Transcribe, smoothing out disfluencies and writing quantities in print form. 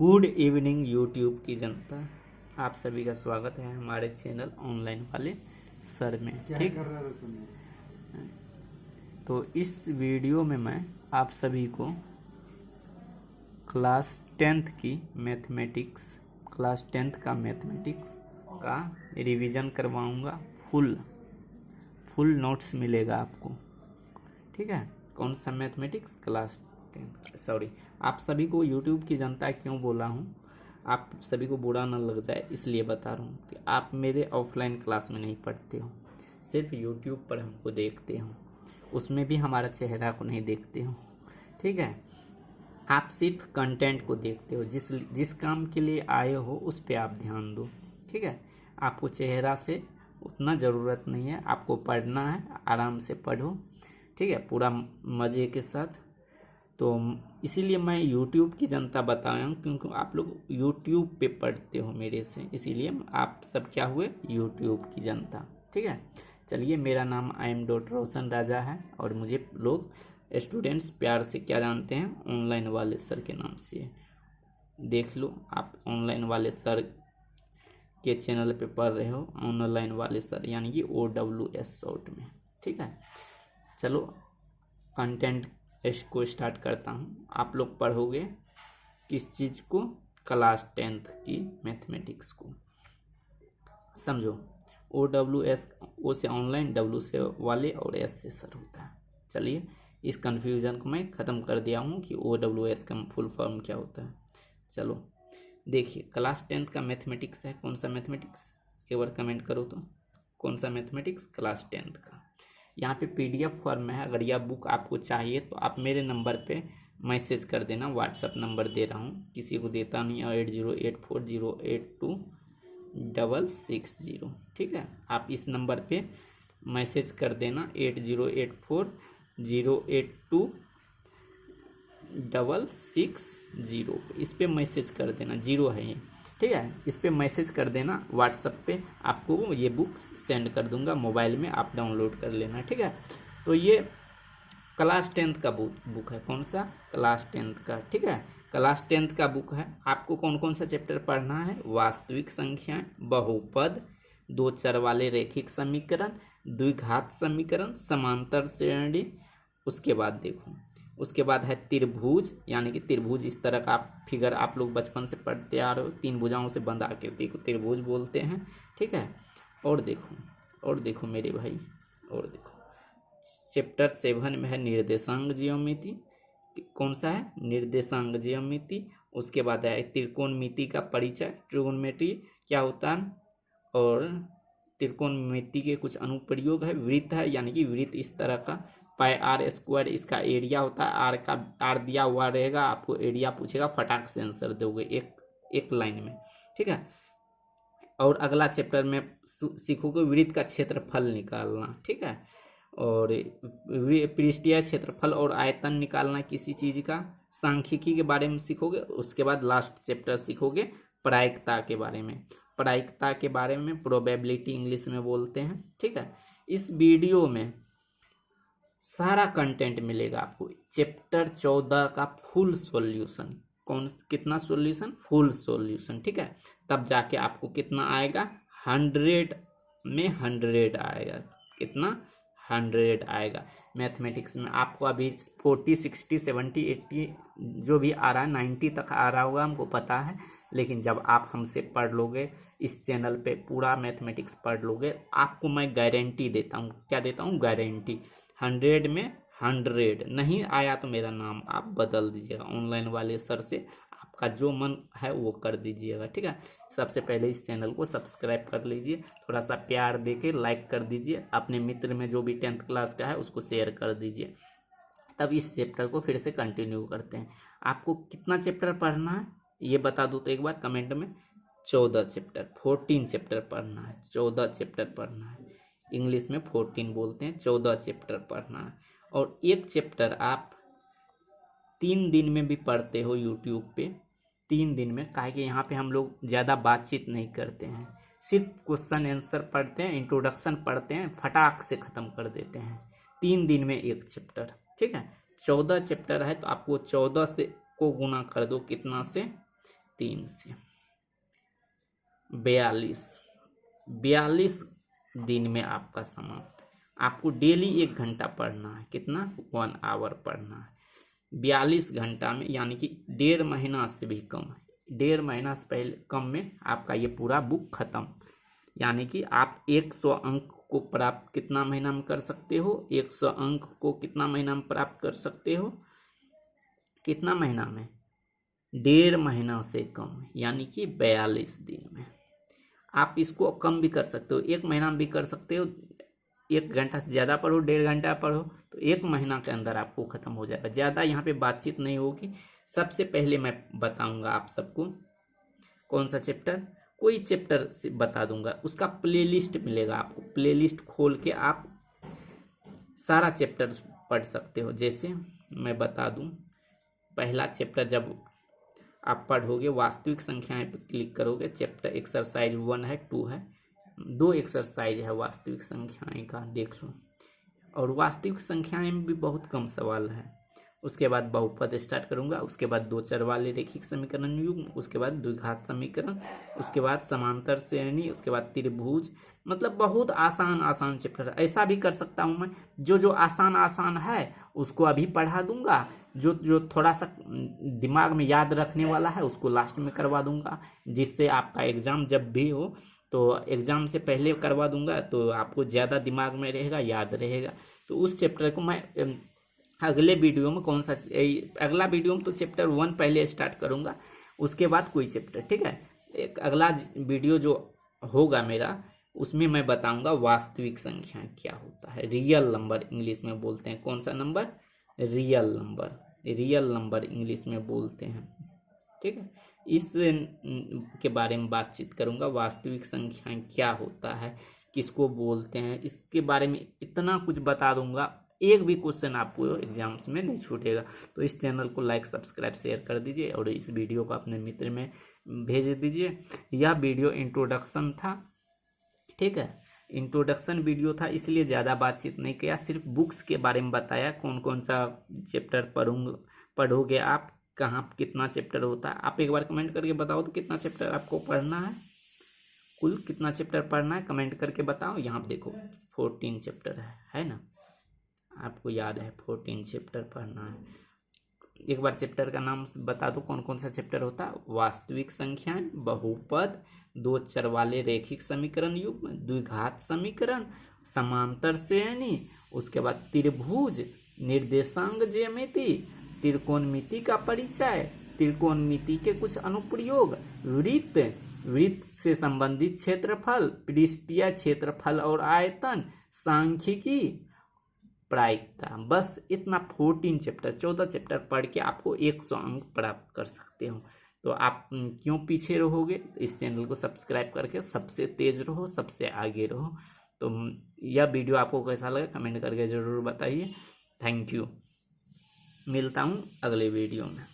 Good evening YouTube की जनता, आप सभी का स्वागत है हमारे चैनल ऑनलाइन वाले सर में। ठीक, तो इस वीडियो में मैं आप सभी को क्लास 10th की मैथमेटिक्स का रिवीजन करवाऊंगा। फुल नोट्स मिलेगा आपको। ठीक है, कौन सा मैथमेटिक्स क्लास 10। सॉरी, आप सभी को यूट्यूब की जनता क्यों बोला हूँ, आप सभी को बुरा न लग जाए इसलिए बता रहा हूँ कि आप मेरे ऑफलाइन क्लास में नहीं पढ़ते हो, सिर्फ यूट्यूब पर हमको देखते हो, उसमें भी हमारा चेहरा को नहीं देखते हो। ठीक है, आप सिर्फ कंटेंट को देखते हो। जिस काम के लिए आए हो उस पर आप ध्यान दो। ठीक है, आपको चेहरा से उतना ज़रूरत नहीं है, आपको पढ़ना है, आराम से पढ़ो। ठीक है, पूरा मज़े के साथ। तो इसीलिए मैं यूट्यूब की जनता बताया हूँ, क्योंकि आप लोग यूट्यूब पे पढ़ते हो मेरे से, इसीलिए आप सब क्या हुए, यूट्यूब की जनता। ठीक है, चलिए, मेरा नाम IM.रोशन राजा है और मुझे लोग स्टूडेंट्स प्यार से क्या जानते हैं, ऑनलाइन वाले सर के नाम से। देख लो, आप ऑनलाइन वाले सर के चैनल पे पढ़ रहे हो, ऑनलाइन वाले सर यानी कि OWS शॉर्ट में। ठीक है, चलो कंटेंट इसको स्टार्ट करता हूँ। आप लोग पढ़ोगे किस चीज़ को, क्लास 10th की मैथमेटिक्स को। समझो, OWS, O से ऑनलाइन, W से वाले और S से सर होता है। चलिए, इस कन्फ्यूज़न को मैं ख़त्म कर दिया हूँ कि OWS का फुल फॉर्म क्या होता है। चलो देखिए, क्लास 10th का मैथमेटिक्स है। कौन सा मैथमेटिक्स, एक बार कमेंट करो तो, कौन सा मैथमेटिक्स, क्लास 10th का। यहाँ पे PDF फॉर्म में है। अगर यह बुक आपको चाहिए तो आप मेरे नंबर पे मैसेज कर देना। व्हाट्सअप नंबर दे रहा हूँ, किसी को देता नहीं, 8084082660। ठीक है, आप इस नंबर पे मैसेज कर देना, 8084082660 इस पे मैसेज कर देना। 0 है ये। ठीक है, इस पे मैसेज कर देना। व्हाट्सएप पे आपको ये बुक सेंड कर दूंगा, मोबाइल में आप डाउनलोड कर लेना। ठीक है, तो ये क्लास 10th का बुक है। कौन सा, क्लास 10th का। ठीक है, क्लास 10th का बुक है। आपको कौन कौन सा चैप्टर पढ़ना है, वास्तविक संख्याएं, बहुपद, दो चर वाले रैखिक समीकरण, द्विघात समीकरण, समांतर श्रेणी। उसके बाद देखो, उसके बाद है त्रिभुज, यानी कि त्रिभुज इस तरह का फिगर आप लोग बचपन से पढ़ते आ रहे हो, 3 भुजाओं से बंध आकृति को त्रिभुज बोलते हैं। ठीक है, और देखो मेरे भाई, और देखो चैप्टर 7 में है निर्देशांक ज्यामिति। कौन सा है, निर्देशांक ज्यामिति। उसके बाद है त्रिकोणमिति का परिचय, ट्रिगोनोमेट्री क्या होता है, और त्रिकोणमिति के कुछ अनुप्रयोग है। वृत्त है, यानी कि वृत्त इस तरह का, पाई r² इसका एरिया होता है। आर दिया हुआ रहेगा, आपको एरिया पूछेगा, फटाक से आंसर दोगे एक लाइन में। ठीक है, और अगला चैप्टर में सीखोगे वृत्त का क्षेत्रफल निकालना। ठीक है, और पृष्ठीय क्षेत्रफल और आयतन निकालना किसी चीज का, सांख्यिकी के बारे में सीखोगे। उसके बाद लास्ट चैप्टर सीखोगे प्रायिकता के बारे में। प्रायिकता के बारे में प्रोबेबिलिटी इंग्लिश में बोलते हैं। ठीक है, इस वीडियो में सारा कंटेंट मिलेगा आपको। चैप्टर 14 का फुल सॉल्यूशन, कितना सॉल्यूशन, फुल सॉल्यूशन। ठीक है, तब जाके आपको कितना आएगा, 100 में 100 आएगा। कितना, 100 आएगा। मैथमेटिक्स में आपको अभी 40, 60, 70, 80 जो भी आ रहा है, 90 तक आ रहा होगा, हमको पता है। लेकिन जब आप हमसे पढ़ लोगे, इस चैनल पे पूरा मैथमेटिक्स पढ़ लोगे, आपको मैं गारंटी देता हूँ। क्या देता हूँ, गारंटी। 100 में 100 नहीं आया तो मेरा नाम आप बदल दीजिएगा, ऑनलाइन वाले सर से आपका जो मन है वो कर दीजिएगा। ठीक है, सबसे पहले इस चैनल को सब्सक्राइब कर लीजिए, थोड़ा सा प्यार देके लाइक कर दीजिए, अपने मित्र में जो भी 10th क्लास का है उसको शेयर कर दीजिए। तब इस चैप्टर को फिर से कंटिन्यू करते हैं। आपको कितना चैप्टर पढ़ना है ये बता दो तो एक बार कमेंट में। 14 चैप्टर, 14 चैप्टर पढ़ना है, 14 चैप्टर पढ़ना है। इंग्लिश में 14 बोलते हैं, 14 चैप्टर पढ़ना है। और एक चैप्टर आप 3 दिन में भी पढ़ते हो यूट्यूब पे, 3 दिन में। काहे कि यहाँ पे हम लोग ज़्यादा बातचीत नहीं करते हैं, सिर्फ क्वेश्चन आंसर पढ़ते हैं, इंट्रोडक्शन पढ़ते हैं, फटाक से ख़त्म कर देते हैं। 3 दिन में एक चैप्टर। ठीक है, 14 चैप्टर है तो आपको 14 से को गुना कर दो, कितना से, 3 से 42 दिन में आपका समाप्त। आपको डेली 1 घंटा पढ़ना है। कितना? 1 आवर पढ़ना है 42 घंटा में, यानी कि 1.5 महीना से भी कम है। 1.5 महीना से पहले कम में आपका ये पूरा बुक खत्म। यानी कि आप 100 अंक को प्राप्त कितना महीना में कर सकते हो? 100 अंक को कितना महीना में प्राप्त कर सकते हो? कितना महीना में? 1.5 महीना से कम, यानी कि 42 दिन में। आप इसको कम भी कर सकते हो, 1 महीना में भी कर सकते हो। 1 घंटा से ज़्यादा पढ़ो, 1.5 घंटा पढ़ो, तो 1 महीना के अंदर आपको ख़त्म हो जाएगा। ज़्यादा यहाँ पे बातचीत नहीं होगी। सबसे पहले मैं बताऊंगा आप सबको कौन सा चैप्टर, कोई चैप्टर से बता दूंगा, उसका प्लेलिस्ट मिलेगा आपको। प्लेलिस्ट खोल के आप सारा चैप्टर पढ़ सकते हो। जैसे मैं बता दूं, पहला चैप्टर जब आप पढ़ोगे, वास्तविक संख्याएं पर क्लिक करोगे, चैप्टर एक्सरसाइज 1 है, 2 है, 2 एक्सरसाइज है वास्तविक संख्याएं का, देख लो। और वास्तविक संख्याएं में भी बहुत कम सवाल है। उसके बाद बहुपद स्टार्ट करूंगा, उसके बाद 2 चर वाले रैखिक समीकरण युग्म, उसके बाद द्विघात समीकरण, उसके बाद समांतर श्रेणी, उसके बाद त्रिभुज। मतलब बहुत आसान चैप्टर। ऐसा भी कर सकता हूं मैं, जो आसान है उसको अभी पढ़ा दूंगा, जो थोड़ा सा दिमाग में याद रखने वाला है उसको लास्ट में करवा दूंगा, जिससे आपका एग्जाम जब भी हो तो एग्जाम से पहले करवा दूंगा, तो आपको ज़्यादा दिमाग में रहेगा, याद रहेगा। तो उस चैप्टर को मैं अगले वीडियो में अगला वीडियो में तो चैप्टर 1 पहले स्टार्ट करूंगा, उसके बाद कोई चैप्टर, ठीक है। एक अगला वीडियो जो होगा मेरा, उसमें मैं बताऊंगा वास्तविक संख्या क्या होता है। रियल नंबर इंग्लिश में बोलते हैं। कौन सा नंबर? रियल नंबर इंग्लिश में बोलते हैं, ठीक है। इस के बारे में बातचीत करूंगा। वास्तविक संख्या क्या होता है, किसको बोलते हैं, इसके बारे में इतना कुछ बता दूंगा। एक भी क्वेश्चन आपको एग्जाम्स में नहीं छूटेगा। तो इस चैनल को लाइक, सब्सक्राइब, शेयर कर दीजिए और इस वीडियो को अपने मित्र में भेज दीजिए। यह वीडियो इंट्रोडक्शन था, ठीक है। इंट्रोडक्शन वीडियो था, इसलिए ज़्यादा बातचीत नहीं किया, सिर्फ बुक्स के बारे में बताया। कौन कौन सा चैप्टर पढ़ोगे आप, कहाँ कितना चैप्टर होता है। आप एक बार कमेंट करके बताओ तो कितना चैप्टर आपको पढ़ना है, कुल कितना चैप्टर पढ़ना है, कमेंट करके बताओ। यहाँ देखो 14 चैप्टर है ना, आपको याद है 14 चैप्टर पढ़ना है। एक बार चैप्टर का नाम बता दो, कौन कौन सा चैप्टर होता है? वास्तविक संख्याएं, बहुपद, 2 चर वाले रैखिक समीकरण युग्म, द्विघात समीकरण, समांतर श्रेणी, उसके बाद त्रिभुज, निर्देशांक ज्यामिति, त्रिकोणमिति का परिचय, त्रिकोणमिति के कुछ अनुप्रयोग, वृत्त से संबंधित क्षेत्रफल, पृष्ठीय क्षेत्रफल और आयतन, सांख्यिकी, प्रायिकता। बस इतना 14 चैप्टर, 14 चैप्टर पढ़ के आपको 100 अंक प्राप्त कर सकते हो। तो आप क्यों पीछे रहोगे? इस चैनल को सब्सक्राइब करके सबसे तेज रहो, सबसे आगे रहो। तो यह वीडियो आपको कैसा लगा कमेंट करके ज़रूर बताइए। Thank you. मिलता हूँ अगले वीडियो में।